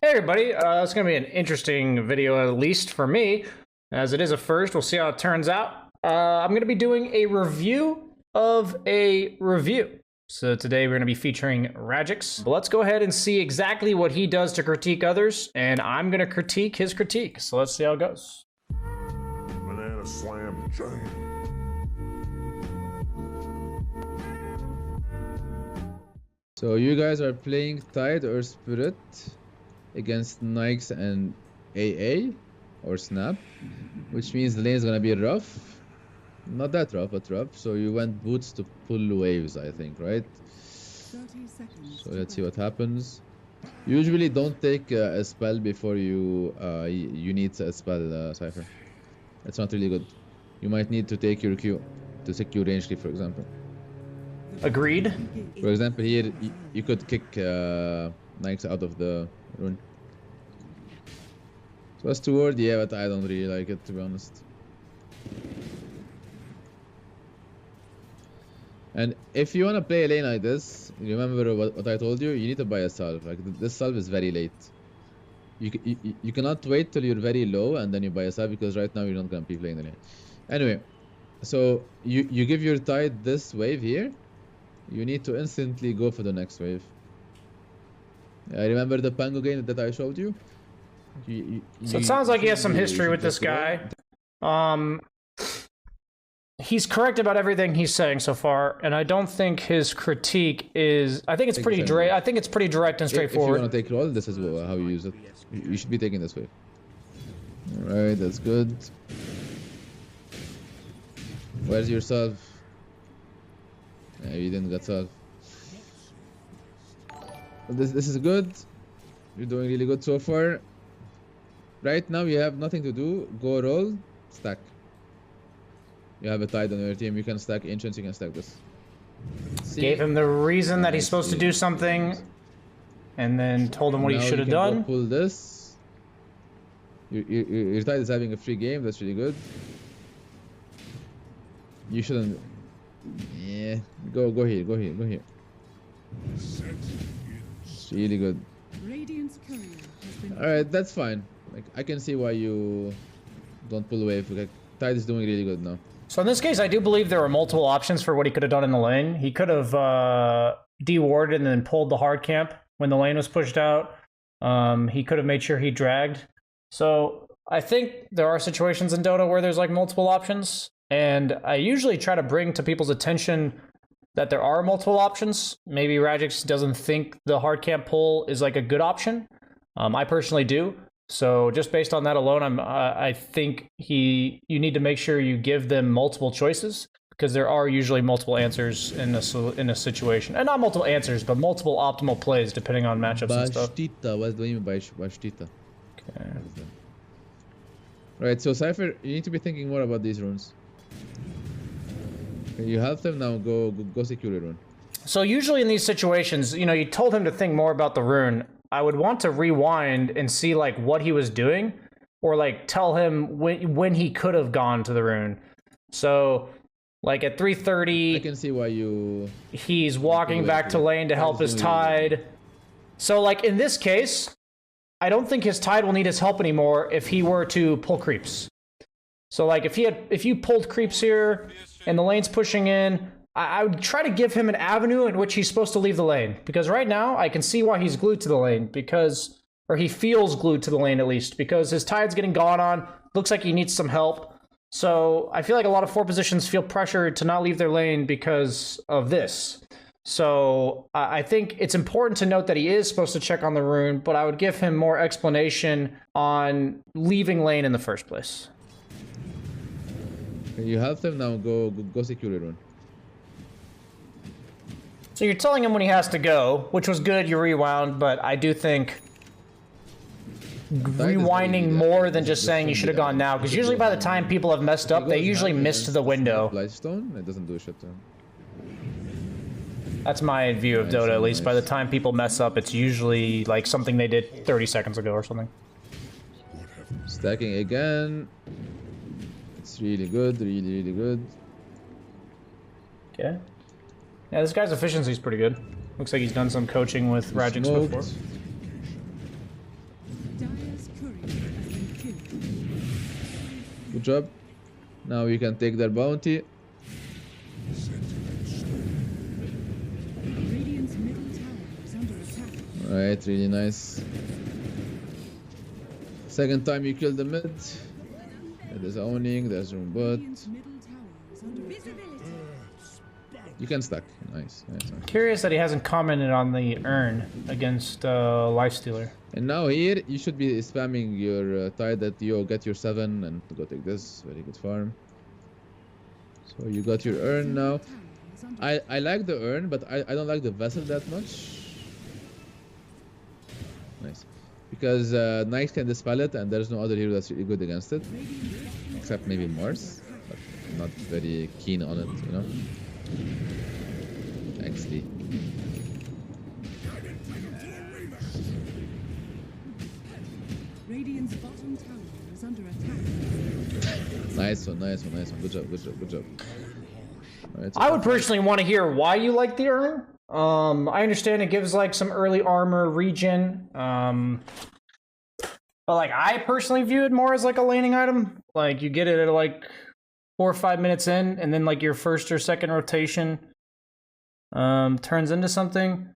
Hey everybody, it's going to be an interesting video, at least for me, as it is a first. We'll see how it turns out. I'm going to be doing a review of a review. So today we're going to be featuring Rajix. But let's go ahead and see exactly what he does to critique others, and I'm going to critique his critique. So let's see how it goes. Banana slam jam. So you guys are playing Tide or Spirit against Nikes and AA or Snap, which means the lane is gonna be rough. Not that rough, but rough. So you went boots to pull waves, I think, right? 30 seconds. So let's see what happens. Usually don't take a spell before you need a spell, Cypher. That's not really good. You might need to take your Q to secure range clip, for example. Agreed. For example, here you could kick Nikes out of the rune. So that's too word, yeah, but I don't really like it, to be honest. And if you want to play a lane like this, remember what I told you, you need to buy a salve. Like, this salve is very late. You cannot wait till you're very low and then you buy a salve, because right now you're not going to be playing the lane. Anyway, so you give your Tide this wave here, you need to instantly go for the next wave. I remember the Pango game that I showed you? So it sounds like he has some history with this guy. He's correct about everything he's saying so far, and I don't think his critique is. I think it's pretty direct. I think it's pretty direct and straightforward. If you want to take roll, this is how you use it. You should be taking this wave. All right, that's good. Where's your salve? Yeah, you didn't get salve. This is good. You're doing really good so far. Right now you have nothing to do. Go roll, stack. You have a Tide on your team. You can stack ancients. You can stack this. See? Gave him the reason that he's supposed to do something, and then told him what he should have done. Pull this. Your Tide is having a free game. That's really good. You shouldn't. Yeah, go here. It's really good. All right, that's fine. Like, I can see why you don't pull away. Like, Tide is doing really good now. So in this case, I do believe there were multiple options for what he could have done in the lane. He could have de-warded and then pulled the hard camp when the lane was pushed out. He could have made sure he dragged. So I think there are situations in Dota where there's like multiple options. And I usually try to bring to people's attention that there are multiple options. Maybe Rajix doesn't think the hard camp pull is like a good option. I personally do. So just based on that alone, I think you need to make sure you give them multiple choices, because there are usually multiple answers in a situation, and not multiple answers, but multiple optimal plays depending on matchups and stuff. Bashtita, what do you mean by Bashtita? Okay. Right, so Cypher, you need to be thinking more about these runes. Okay, you help them now. Go secure a rune. So usually in these situations, you know, you told him to think more about the rune. I would want to rewind and see like what he was doing, or like tell him when he could have gone to the rune. So like at 3:30, I can see why he's walking back to lane to help his Tide. So like in this case, I don't think his Tide will need his help anymore if he were to pull creeps. So like if you pulled creeps here and the lane's pushing in, I would try to give him an avenue in which he's supposed to leave the lane, because right now I can see why he's glued to the lane, or he feels glued to the lane at least, because his Tide's getting gone on. Looks like he needs some help. So I feel like a lot of 4 positions feel pressured to not leave their lane because of this. So I think it's important to note that he is supposed to check on the rune, but I would give him more explanation on leaving lane in the first place. you help them now. Go secure a rune. So you're telling him when he has to go, which was good, you rewound, but I do think rewinding more than just saying you should have gone now, because usually by the time people have messed up, they usually missed the window. Lightstone, it doesn't do shit to him. That's my view of Dota, at least. By the time people mess up, it's usually like something they did 30 seconds ago or something. Stacking again. It's really good, really good. Okay. Yeah, this guy's efficiency is pretty good. Looks like he's done some coaching with Rajix before. Good job. Now you can take their bounty. Radiant's middle tower is under attack. Alright, really nice. Second time you kill the mid. There's owning, there's room bot. Radiant's middle tower is under attack. You can stack. Nice, nice, nice. Curious that he hasn't commented on the urn against Lifestealer. And now here, you should be spamming your tide that you get your 7 and go take this. Very good farm. So you got your urn now. Tower is under I like the urn, but I don't like the vessel that much. Nice. Because Knight can dispel it and there's no other hero that's really good against it. Except maybe Mars. But I'm not very keen on it, you know? Actually. Radiant's bottom tower is under attack. Nice one, nice one, nice one. Good job, good job, good job. Alright, so I would personally want to hear why you like the urn. I understand it gives like some early armor regen. But like I personally view it more as like a laning item. Like you get it at like 4 or 5 minutes in, and then like your first or second rotation turns into something.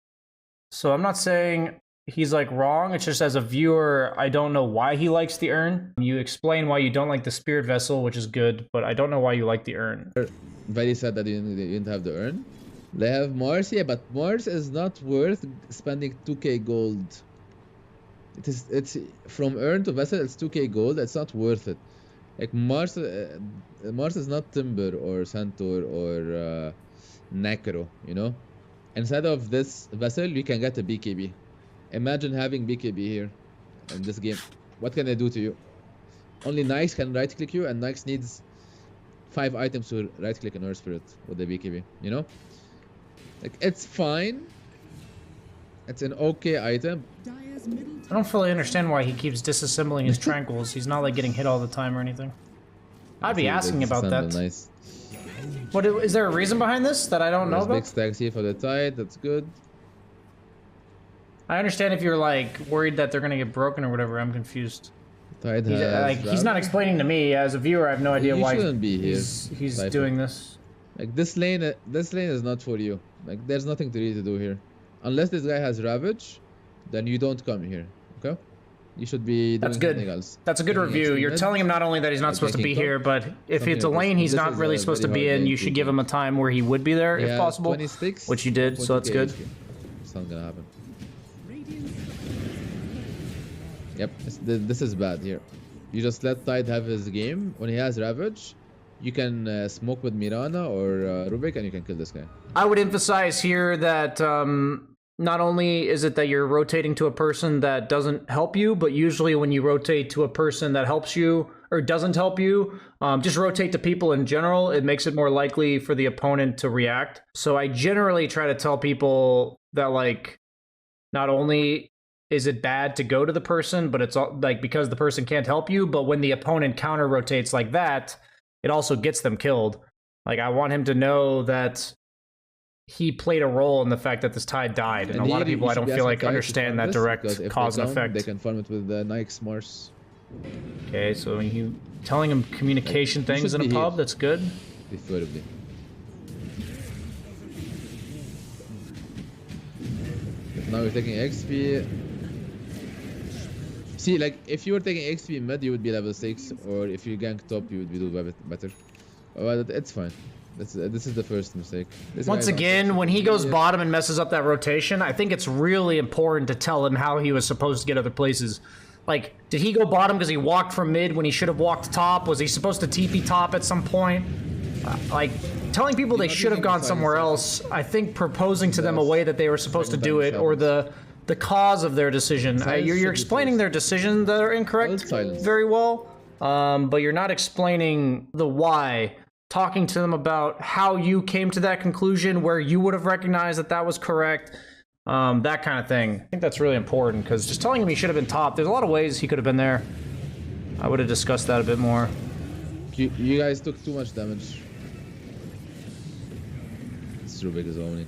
So I'm not saying he's like wrong. It's just as a viewer, I don't know why he likes the urn. You explain why you don't like the spirit vessel, which is good, but I don't know why you like the urn. very sad that you didn't have the urn. They have Mars, yeah, but Mars is not worth spending 2k gold. It's from urn to vessel, it's 2k gold. It's not worth it. Like Mars is not Timber or Centaur or Necro, you know. Instead of this vessel, you can get a BKB. Imagine having BKB here in this game. What can they do to you? Only Nyx can right click you, and Nyx needs 5 items to right click an Earth Spirit with the BKB, you know? Like, it's fine. It's an okay item. Dire's middle I don't fully understand why he keeps disassembling his tranquils. He's not like getting hit all the time or anything. I'd be asking about that. Nice. What is there a reason behind this that I don't know There's big about? stacks here for the tide. That's good. I understand if you're like worried that they're gonna get broken or whatever. I'm confused. Tide He's, has he's not explaining to me as a viewer. I have no idea You why shouldn't be here, he's Cypher. doing this. Like this lane is not for you. Like there's nothing to really do here, unless this guy has Ravage, then you don't come here. Okay, you should be doing That's good. something else. That's a good Taking review. extra You're mid, telling him not only that he's not like supposed to be taking here, but if something it's a like lane this. he's This not is really a supposed to very be hard in, lane you to should do. give him a time where he would be there He if has possible. 26, Which you did, so that's 40k good. HP. It's not gonna happen. Radiant's Yep, this is bad here. You just let Tide have his game. When he has Ravage, you can smoke with Mirana or Rubik and you can kill this guy. I would emphasize here that not only is it that you're rotating to a person that doesn't help you, but usually when you rotate to a person that helps you or doesn't help you, just rotate to people in general. It makes it more likely for the opponent to react. So I generally try to tell people that, like, not only is it bad to go to the person, but it's all, like, because the person can't help you, but when the opponent counter rotates like that, it also gets them killed. Like, I want him to know that he played a role in the fact that this tide died, and a lot of here people you I should don't be feel asking like Tide to understand farm that this, direct because if cause they and don't, effect. They can farm it with Nyx Mars. Okay, so you telling him communication You things should in a be pub, here. that's good. Preferably. Now we're taking XP. See, like, if you were taking XP mid, you would be level 6, or if you gank top, you would be doing better. But it's fine. This is the first mistake. This Once guy is again, not when he goes here. bottom and messes up that rotation, I think it's really important to tell him how he was supposed to get other places. Like, did he go bottom because he walked from mid when he should have walked top? Was he supposed to TP top at some point? Like, telling people they not should have using gone the somewhere silence. else, I think proposing to them a way that they were supposed to do it, or the cause of their decision. Silence You're should be explaining first. their decision that are incorrect Well, silence. very well, but you're not explaining the why. Talking to them about how you came to that conclusion, where you would have recognized that that was correct, that kind of thing. I think that's really important, because just telling him he should have been top, there's a lot of ways he could have been there. I would have discussed that a bit more. You guys took too much damage. It's Rubik is owning.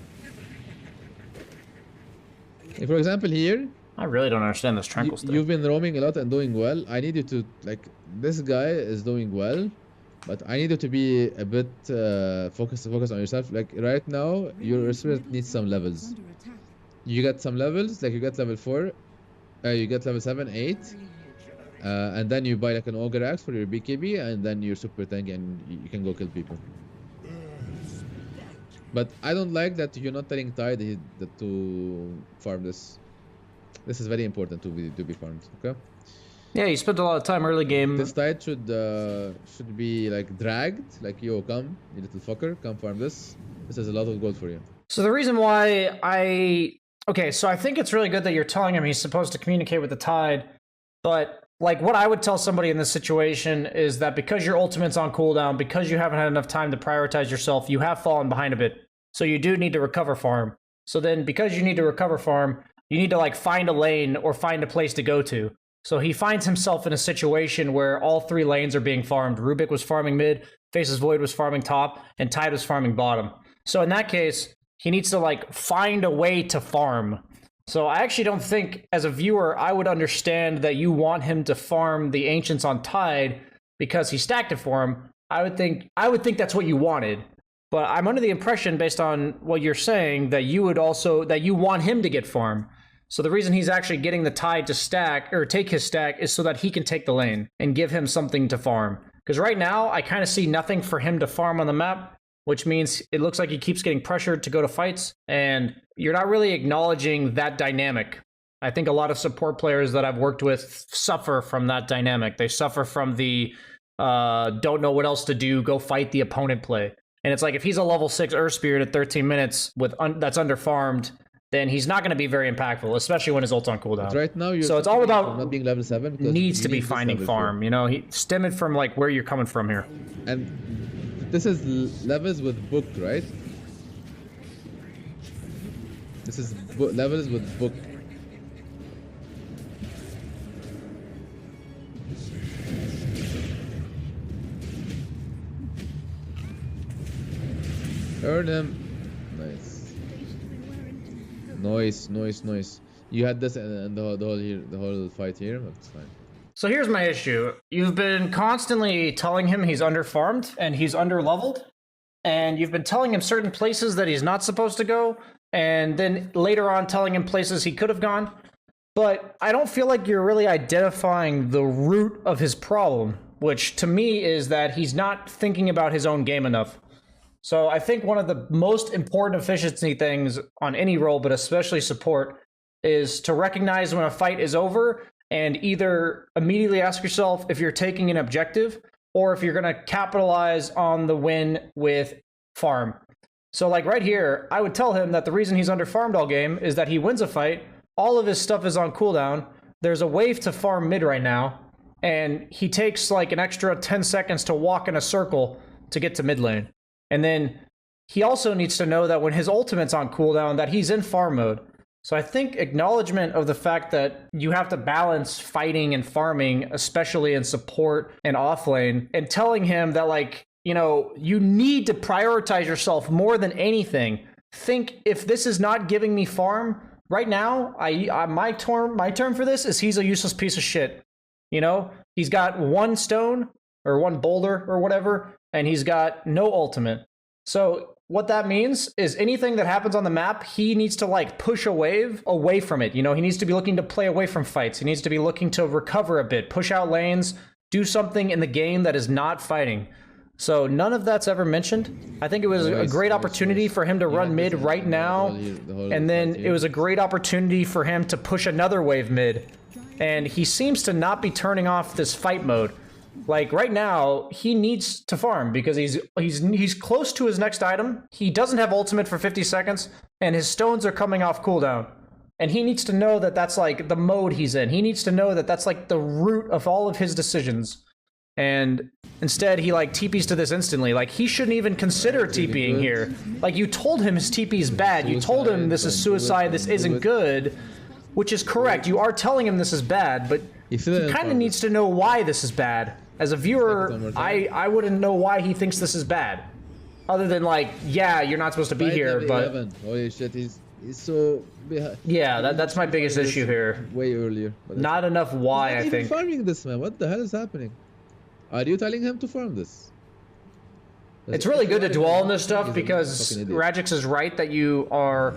Like, for example, here, I really don't understand this tranquil stick. You've been roaming a lot and doing well. I need you to, like, this guy is doing well, but I need you to be a bit focus on yourself. Like right now, your spirit needs some levels. Under attack. You get some levels, like you get level 4, you get level 7, 8, and then you buy like an ogre axe for your BKB, and then you're super tanky and you can go kill people. But I don't like that you're not telling Tide to farm this. This is very important to be farmed. Okay. Yeah, you spent a lot of time early game. This Tide should be like dragged. Like, yo, come, you little fucker, come farm this. This has a lot of gold for you. So the reason why okay, so I think it's really good that you're telling him he's supposed to communicate with the Tide, but like what I would tell somebody in this situation is that because your ultimate's on cooldown, because you haven't had enough time to prioritize yourself, you have fallen behind a bit. So you do need to recover farm. So then because you need to recover farm, you need to like find a lane or find a place to go to. So he finds himself in a situation where all 3 lanes are being farmed. Rubik was farming mid, Faces Void was farming top, and Tide was farming bottom. So in that case, he needs to like find a way to farm. So I actually don't think, as a viewer, I would understand that you want him to farm the Ancients on Tide because he stacked it for him. I would think that's what you wanted. But I'm under the impression, based on what you're saying, that you want him to get farm. So the reason he's actually getting the Tide to stack or take his stack is so that he can take the lane and give him something to farm. Because right now I kind of see nothing for him to farm on the map, which means it looks like he keeps getting pressured to go to fights, and you're not really acknowledging that dynamic. I think a lot of support players that I've worked with suffer from that dynamic. They suffer from the don't know what else to do, go fight the opponent play. And it's like, if he's a level 6 Earth Spirit at 13 minutes that's underfarmed, then he's not going to be very impactful, especially when his ult's on cooldown. But right now, so it's all about not being level 7. Needs to be finding farm. 4. You know, stem it from like where you're coming from here. And this is levels with book, right? This is levels with book. Earn him. Nice. Noise. You had this and the whole fight here, but it's fine. So here's my issue. You've been constantly telling him he's underfarmed and he's underleveled, and you've been telling him certain places that he's not supposed to go, and then later on telling him places he could have gone. But I don't feel like you're really identifying the root of his problem, which to me is that he's not thinking about his own game enough. So I think one of the most important efficiency things on any role, but especially support, is to recognize when a fight is over and either immediately ask yourself if you're taking an objective or if you're going to capitalize on the win with farm. So like right here, I would tell him that the reason he's underfarmed all game is that he wins a fight, all of his stuff is on cooldown, there's a wave to farm mid right now, and he takes like an extra 10 seconds to walk in a circle to get to mid lane. And then he also needs to know that when his ultimate's on cooldown that he's in farm mode. So I think acknowledgement of the fact that you have to balance fighting and farming, especially in support and offlane, and telling him that, like, you know, you need to prioritize yourself more than anything. Think, if this is not giving me farm right now, my term for this is he's a useless piece of shit. You know, he's got 1 stone or 1 boulder or whatever, and he's got no ultimate. So what that means is anything that happens on the map, he needs to like push a wave away from it. You know, he needs to be looking to play away from fights. He needs to be looking to recover a bit, push out lanes, do something in the game that is not fighting. So none of that's ever mentioned. I think it was a great opportunity for him to run mid right now. And then it was a great opportunity for him to push another wave mid. And he seems to not be turning off this fight mode. Like right now, he needs to farm because he's close to his next item. He doesn't have ultimate for 50 seconds, and his stones are coming off cooldown. And he needs to know that that's like the mode he's in. He needs to know that that's like the root of all of his decisions. And instead, he like TPs to this instantly. Like, he shouldn't even consider TPing here. Like, you told him his TP is bad. You told him this is suicide, this isn't good, which is correct. You are telling him this is bad, but he kind of needs to know why this is bad. As a viewer, I wouldn't know why he thinks this is bad. Other than like, yeah, you're not supposed to be here, but... Holy shit, so Yeah, that's my biggest issue here. way earlier. But Not enough he's why, not I even think. farming this, man. What the hell is happening? Are you telling him to farm this? It's really good to dwell on this stuff He's a because fucking idiot. Radix is right that you are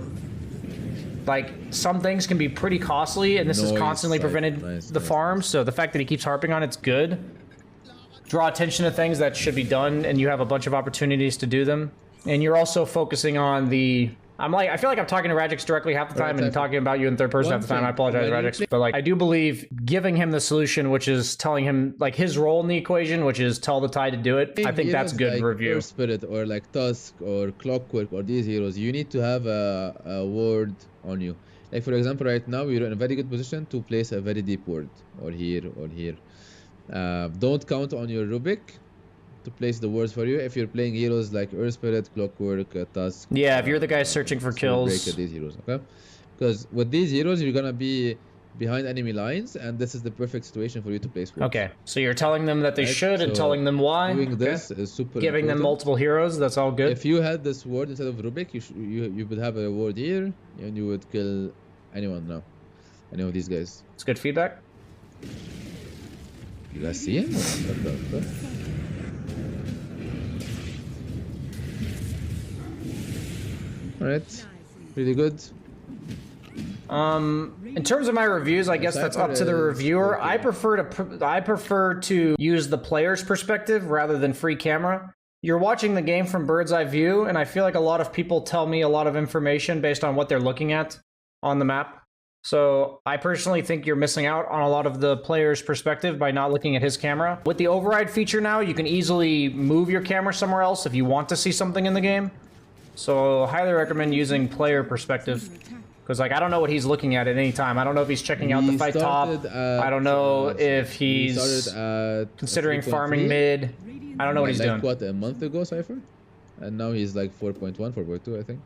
like some things can be pretty costly, and this has Nice, constantly right. prevented Nice, the nice, farm. So the fact that he keeps harping on it's good. Draw attention to things that should be done, and you have a bunch of opportunities to do them. And you're also focusing on the. I feel like I'm talking to Radix directly half the time and talking about you in third person half the time. I apologize, Radix, but like I do believe giving him the solution, which is telling him like his role in the equation, which is tell the tide to do it. I think that's good like review. Earth Spirit or like Tusk or Clockwork or these heroes, you need to have a ward on you. Like for example, right now you're in a very good position to place a very deep ward, or here or here. Don't count on your Rubik to place the wards for you if you're playing heroes like Earth Spirit, Clockwork, Tusk. Yeah, if you're the guy searching for kills. Break these heroes, okay? Because with these heroes, you're gonna be behind enemy lines, and this is the perfect situation for you to place wards. Okay, so you're telling them that they Right, should and so telling them why. Doing Okay. this is super Giving them important. multiple heroes, that's all good. If you had this ward instead of Rubik, you would have a ward here, and you would kill anyone now. Any of these guys. It's good feedback. You guys see him? What the fuck? Alright, pretty good. In terms of my reviews, I guess that's up to the reviewer. I prefer to use the player's perspective rather than free camera. You're watching the game from bird's eye view, and I feel like a lot of people tell me a lot of information based on what they're looking at on the map. So I personally think you're missing out on a lot of the player's perspective by not looking at his camera. With the override feature now, you can easily move your camera somewhere else if you want to see something in the game. So highly recommend using player perspective. Because like I don't know what he's looking at any time. I don't know if he's checking out the fight top. I don't know if he's considering farming mid. I don't know what he's doing. What, a month ago, Cypher? And now he's like 4.1, 4.2, I think.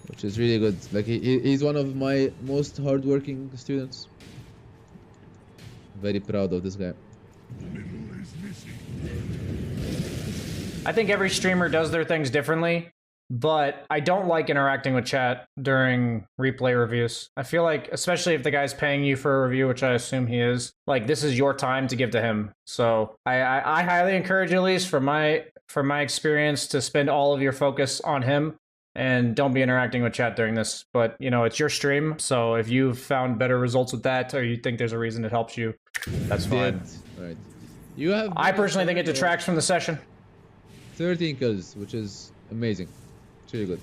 Which is really good. Like he's one of my most hardworking students. Very proud of this guy. I think every streamer does their things differently, but I don't like interacting with chat during replay reviews. I feel like, especially if the guy's paying you for a review, which I assume he is, like this is your time to give to him. So I highly encourage, at least from my experience, to spend all of your focus on him and don't be interacting with chat during this. But you know, it's your stream, so if you've found better results with that, or you think there's a reason it helps you, that's fine. Right. You have. I personally think it detracts from the session. 13 kills, which is amazing. It's really good.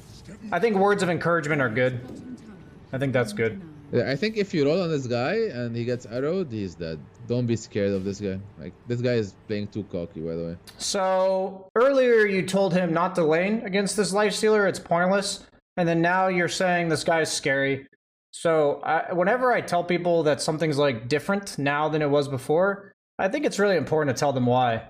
I think words of encouragement are good. I think that's good. Yeah, I think if you roll on this guy and he gets arrowed, he's dead. Don't be scared of this guy. Like, this guy is playing too cocky, by the way. So, earlier you told him not to lane against this lifestealer, it's pointless. And then now you're saying this guy's scary. So, whenever I tell people that something's like different now than it was before, I think it's really important to tell them why.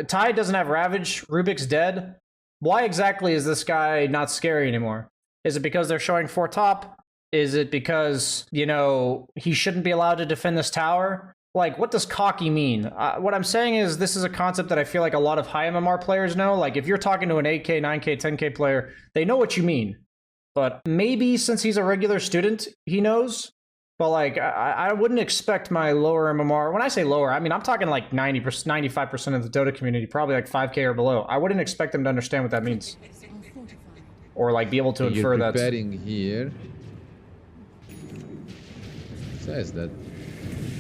Tide doesn't have Ravage, Rubik's dead. Why exactly is this guy not scary anymore? Is it because they're showing 4 top? Is it because, you know, he shouldn't be allowed to defend this tower? Like, what does cocky mean? What I'm saying is this is a concept that I feel like a lot of high MMR players know. Like, if you're talking to an 8K, 9K, 10K player, they know what you mean. But maybe since he's a regular student, he knows. But, like, I wouldn't expect my lower MMR. When I say lower, I mean, I'm talking like 90%, 95% of the Dota community, probably like 5K or below. I wouldn't expect them to understand what that means. Or, like, be able to infer that. You're preparing here. Says that.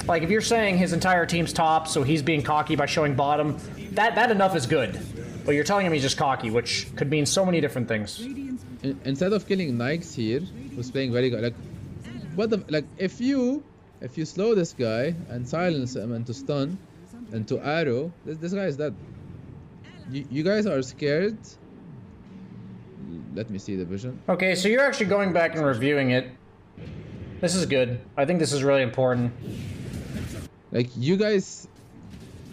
Like, if you're saying his entire team's top, so he's being cocky by showing bottom, that enough is good. But you're telling him he's just cocky, which could mean so many different things. Instead of killing Nikes here, who's playing very good, like, what the, like, if you slow this guy and silence him and to stun and to arrow, this guy is dead. You guys are scared. Let me see the vision. Okay, so you're actually going back and reviewing it. This is good. I think this is really important. Like, you guys...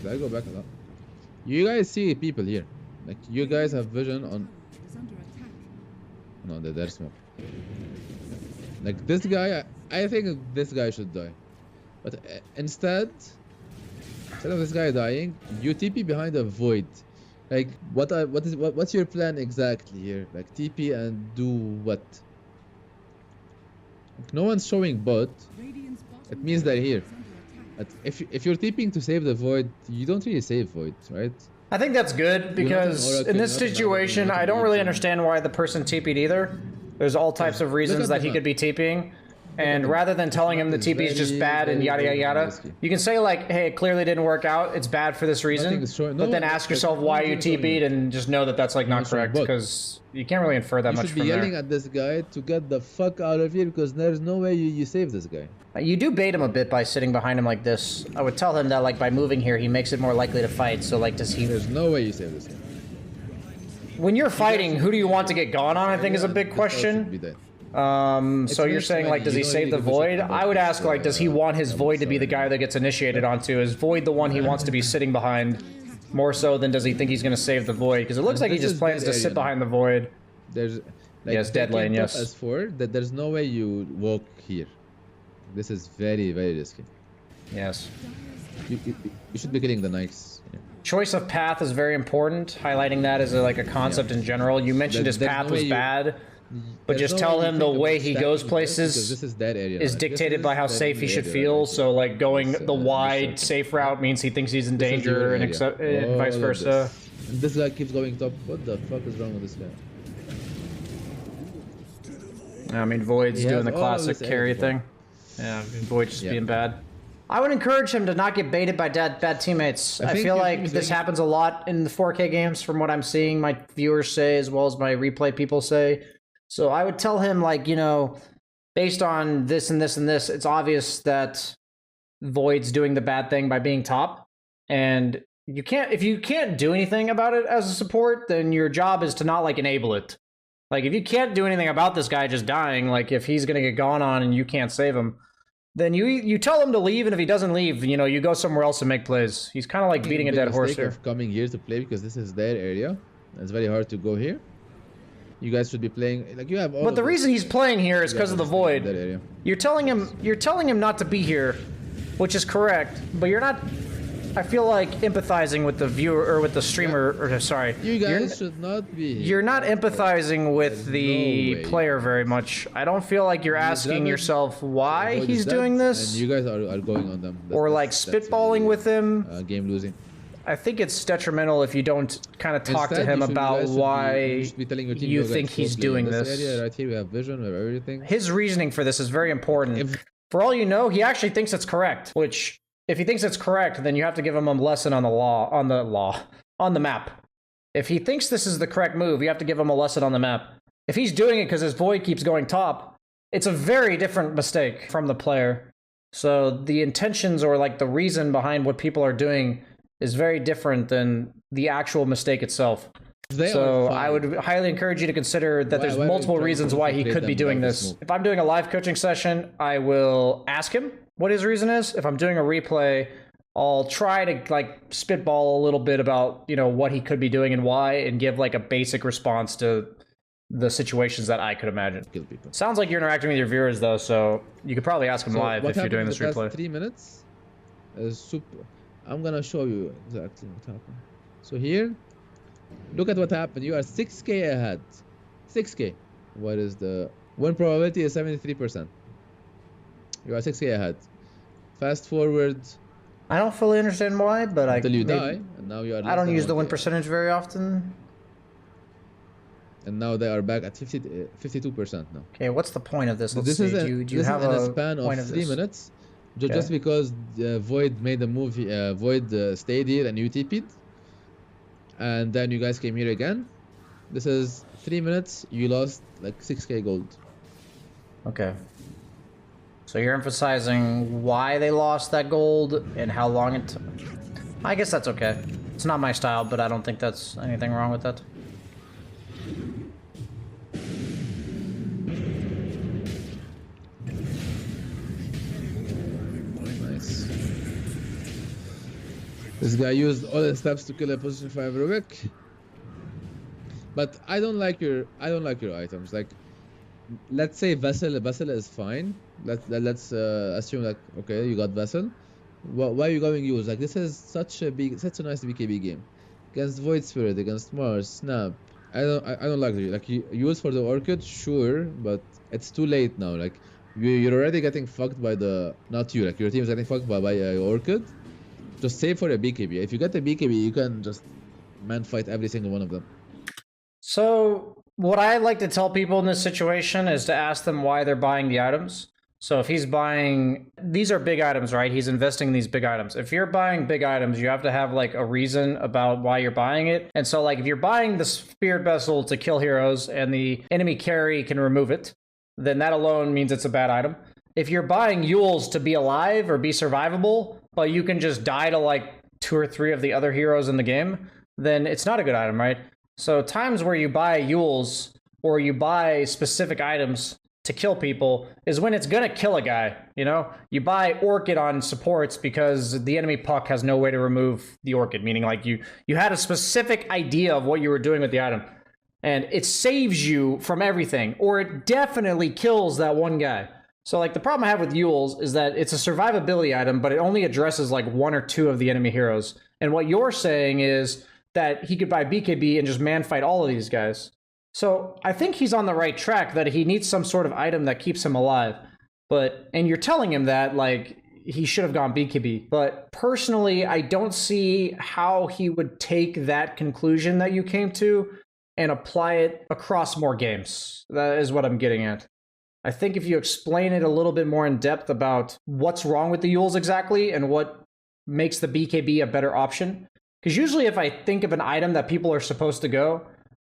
Did I go back a lot? You guys see people here. Like, you guys have vision on... No, there's smoke. Like, this guy... I think this guy should die. But instead of this guy dying, you TP behind a void. Like, what's your plan exactly here? Like, TP and do what? No one's showing bot. Radiant's bottom It means they're here. is under attack. But if you're TPing to save the void, you don't really save void, right? I think that's good because oracle, in this you're not an situation, oracle, I you're don't not really a understand why the person TP'd either. There's all types of reasons at that the he map. could be TPing. And the rather than telling him the map is TP is just very, bad and very, yada yada very yada, risky. you can say like, hey, it clearly didn't work out. It's bad for this reason. Nothing is showing- But no, then it's ask like yourself why you nothing is showing TP'd you. and just know that that's like not Nothing is showing correct bot. because you can't really infer that You much should be from yelling there. at this guy to get the fuck out of here because there's no way you save this guy. You do bait him a bit by sitting behind him like this. I would tell him that like by moving here, he makes it more likely to fight. So like, does he? There's no way you save this guy. When you're fighting, who do you want to get gone on? I think is a big This guy should question. be dead. So you're makes saying sense. like, does You he don't save really the give a void? shit about I would ask like, does he want his I'm void to be the sorry. guy that gets initiated onto? Is void the one he wants to be sitting behind? More so than does he think he's going to save the void? Because it looks like he This just is plans dead to sit area now. behind the void. There's like, Yes, dead taking lane, top yes. As for that, there's no way you walk here. This is very, very risky. Yes. You should be killing the Nikes. Yeah. Choice of path is very important. Highlighting that as like a concept in general. You mentioned his There's path no was way you- bad, but There's just no tell way you him the think way about he stacking goes this places because this is dead area. is Like, dictated this by how is safe he dead should area feel. right here. So like going This, the wide this safe route means he thinks he's in This is your danger, and area. vice All of versa. this. And this guy keeps going top. What the fuck is wrong with this guy? I mean, Void's He doing has the all classic this carry area thing. Yeah, Void just Yeah. being bad. I would encourage him to not get baited by bad teammates. I think feel your like team is this doing- happens a lot in the 4K games from what I'm seeing my viewers say as well as my replay people say. So I would tell him, like, you know, based on this and this and this, it's obvious that Void's doing the bad thing by being top. And you can't, if you can't do anything about it as a support, then your job is to not like enable it. Like if you can't do anything about this guy just dying, like if he's gonna get gone on and you can't save him, then you tell him to leave, and if he doesn't leave, you know, you go somewhere else and make plays. He's kind of like beating a Big dead horse mistake here. of coming here to play because this is their area. It's very hard to go here. You guys should be playing like you have all. But of the this. reason he's playing here is You because guys of the should be staying in void. that area. You're telling him not to be here, which is correct, but you're not. I feel like empathizing with the viewer or with the streamer, or sorry, You guys should not be. Here. you're not empathizing with the no way. player very much. I don't feel like you're asking Dragon- yourself why Void he's is dead, doing this, And you guys are going on them. or like spitballing with him. Game losing. I think it's detrimental if you don't kind of talk to Instead, him you should- about you guys should be- why you should be telling your team, you "Yo, guys, think go he's play doing in this." Area right here, we have vision, we have everything. His reasoning for this is very important. If- For all you know, he actually thinks it's correct, which if he thinks it's correct, then you have to give him a lesson on the map. If he thinks this is the correct move, you have to give him a lesson on the map. If he's doing it because his void keeps going top, it's a very different mistake from the player. So the intentions or like the reason behind what people are doing is very different than the actual mistake itself. They So are I fine. would highly encourage you to consider that there's why are you multiple trying to reasons why he infiltrate could be them doing without this. this move? If I'm doing a live coaching session, I will ask him what his reason is. If I'm doing a replay, I'll try to like spitball a little bit about, you know, what he could be doing and why, and give like a basic response to the situations that I could imagine. Kill people. Sounds like you're interacting with your viewers though, so you could probably ask him So live what if you're doing happened this in the past replay. 3 minutes is super. I'm gonna show you exactly what happened. So here, look at what happened. You are 6k ahead. 6k. What is the win probability? Is 73%. You are 6k ahead. Fast forward I don't fully understand why, but until you maybe- die, and now you are. I don't less than use the 1K win ahead. percentage very often. And now they are back at 52% now. Okay, what's the point of this? Let's This see. is Do you this have is in a a span point of of 3 this? minutes. Okay. Just because Void made a move, Void stayed here and you TP'd, and then you guys came here again. This is 3 minutes. You lost like 6k gold. Okay. So you're emphasizing why they lost that gold and how long it took. I guess that's okay. It's not my style, but I don't think that's anything wrong with that. Nice. This guy used all his steps to kill a position 5 Rubik. But I don't like your items. Like, let's say vessel is fine. Let's assume like, okay, you got vessel. Why are you going use? Like, this is such a nice BKB game against Void Spirit, against Mars, Snap. I don't like it. Like, you use for the Orchid, sure, but it's too late now. Like, You're already getting fucked by the, not you, like your team is getting fucked by Orchid. Just save for a BKB. If you get a BKB, you can just man fight every single one of them. So what I like to tell people in this situation is to ask them why they're buying the items. So if he's buying, these are big items, right? He's investing in these big items. If you're buying big items, you have to have like a reason about why you're buying it. And so like if you're buying the Spirit Vessel to kill heroes and the enemy carry can remove it, then that alone means it's a bad item. If you're buying Yules to be alive or be survivable, but you can just die to like 2 or 3 of the other heroes in the game, then it's not a good item, right? So times where you buy Yules or you buy specific items to kill people is when it's gonna kill a guy, you know? You buy Orchid on supports because the enemy puck has no way to remove the Orchid, meaning like you had a specific idea of what you were doing with the item. And it saves you from everything, or it definitely kills that one guy. So like the problem I have with Yules is that it's a survivability item, but it only addresses like 1 or 2 of the enemy heroes. And what you're saying is that he could buy BKB and just man fight all of these guys. So I think he's on the right track that he needs some sort of item that keeps him alive. And you're telling him that like he should have gone BKB. But personally, I don't see how he would take that conclusion that you came to and apply it across more games. That is what I'm getting at. I think if you explain it a little bit more in depth about what's wrong with the Yules exactly and what makes the BKB a better option. Because usually if I think of an item that people are supposed to go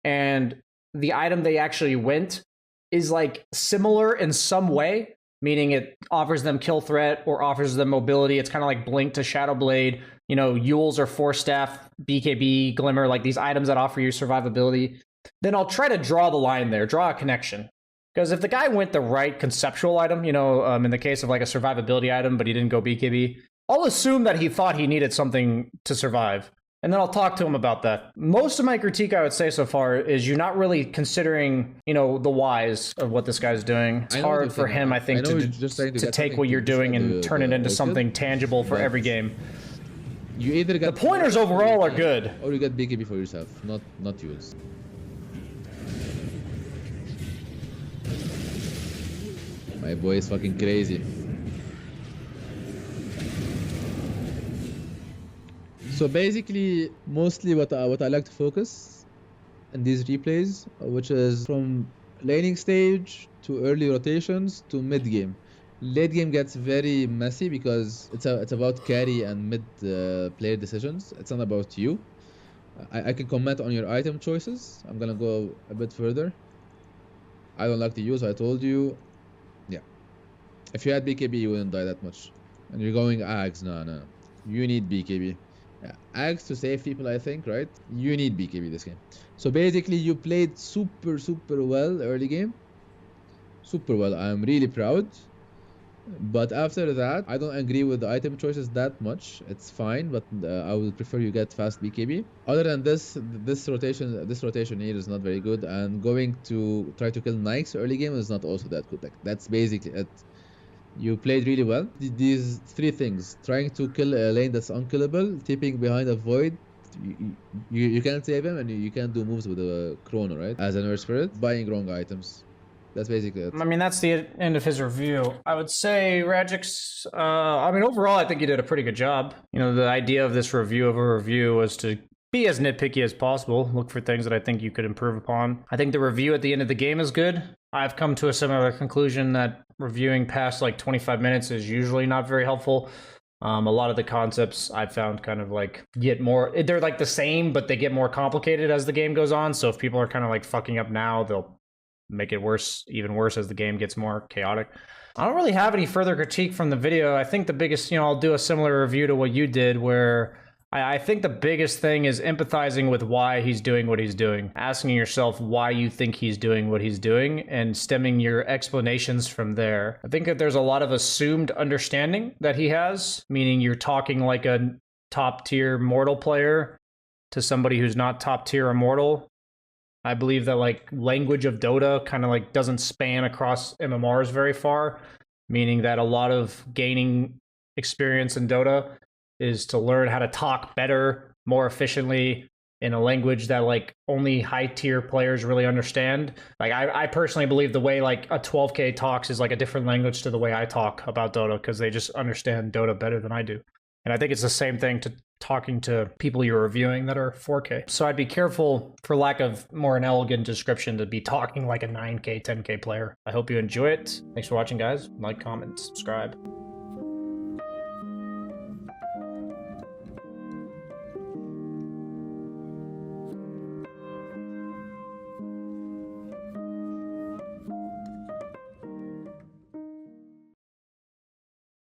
and the item they actually went is like similar in some way, meaning it offers them kill threat or offers them mobility. It's kind of like Blink to Shadow Blade, you know, Yules or Force Staff, BKB, Glimmer, like these items that offer you survivability. Then I'll try to draw the line there, draw a connection. Because if the guy went the right conceptual item, you know, in the case of like a survivability item, but he didn't go BKB, I'll assume that he thought he needed something to survive. And then I'll talk to him about that. Most of my critique, I would say so far, is you're not really considering, you know, the whys of what this guy's doing. It's hard for him, I think, to take what you're doing and turn it into something tangible for every game. You either get the pointers overall are good, or you get BKB for yourself, not Yules. My boy is fucking crazy. So basically, mostly what I like to focus in these replays, which is from laning stage to early rotations to mid game. Late game gets very messy because it's about carry and mid player decisions. It's not about you. I can comment on your item choices. I'm gonna go a bit further. I don't like to use. I told you. Yeah. If you had BKB, you wouldn't die that much. And you're going Ags. No. You need BKB. Ags to save people, I think, right? You need BKB this game. So basically, you played super well early game. Super well. I'm really proud. But after that, I don't agree with the item choices that much. It's fine, but I would prefer you get fast BKB. Other than this rotation here is not very good, and going to try to kill Nikes early game is not also that good. Like that's basically it. You played really well. These 3 things: trying to kill a lane that's unkillable, tipping behind a void. You can't save him, and you can't do moves with a chrono, right? As an Earth Spirit, buying wrong items. That's basically it. I mean, that's the end of his review. I would say, Rajix, I mean, overall, I think you did a pretty good job. You know, the idea of this review of a review was to be as nitpicky as possible, look for things that I think you could improve upon. I think the review at the end of the game is good. I've come to a similar conclusion that reviewing past like 25 minutes is usually not very helpful. A lot of the concepts I've found kind of like get more, they're like the same, but they get more complicated as the game goes on. So if people are kind of like fucking up now, they'll make it worse, even worse as the game gets more chaotic. I don't really have any further critique from the video. I think the biggest, you know, I'll do a similar review to what you did, where I think the biggest thing is empathizing with why he's doing what he's doing. Asking yourself why you think he's doing what he's doing and stemming your explanations from there. I think that there's a lot of assumed understanding that he has, meaning you're talking like a top tier mortal player to somebody who's not top tier immortal. I believe that like language of Dota kind of like doesn't span across MMRs very far, meaning that a lot of gaining experience in Dota is to learn how to talk better, more efficiently in a language that like only high tier players really understand. Like I personally believe the way like a 12K talks is like a different language to the way I talk about Dota, because they just understand Dota better than I do. And I think it's the same thing to talking to people you're reviewing that are 4K. So I'd be careful, for lack of more an elegant description, to be talking like a 9K, 10K player. I hope you enjoy it. Thanks for watching, guys. Like, comment, subscribe.